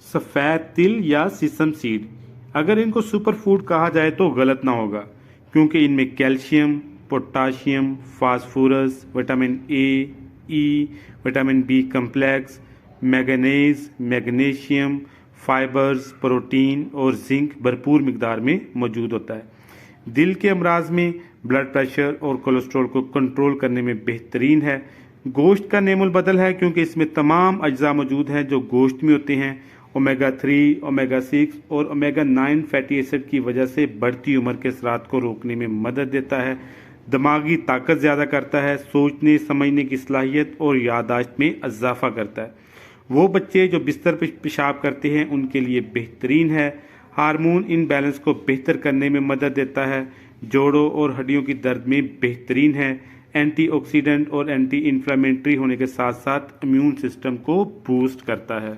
सफ़ेद तिल या सीसम सीड। अगर इनको सुपर फूड कहा जाए तो गलत ना होगा, क्योंकि इनमें calcium, potassium, phosphorus, vitamin A, E, vitamin B complex, manganese, magnesium, fibres, protein और जिंक भरपूर मिकदार में मौजूद होता है। दिल के अमराज में ब्लड प्रेशर और कोलेस्ट्रॉल को कंट्रोल करने में बेहतरीन है। गोश्त का नेमुल बदल है, क्योंकि इसमें तमाम अज्जा मौजूद हैं जो गोश्त में होते हैं। ओमेगा 3, ओमेगा 6 और ओमेगा 9 फैटी एसिड की वजह से बढ़ती उम्र के असरात को रोकने में मदद देता है। दिमागी ताकत ज़्यादा करता है, सोचने समझने की सलाहियत और याददाश्त में इजाफा करता है। वो बच्चे जो बिस्तर पर पेशाब करते हैं उनके लिए बेहतरीन है। हार्मोन इनबैलेंस को बेहतर करने में मदद देता है। जोड़ों और हड्डियों की दर्द में बेहतरीन है। एंटीऑक्सीडेंट और एंटी इन्फ्लेमेटरी होने के साथ साथ इम्यून सिस्टम को बूस्ट करता है।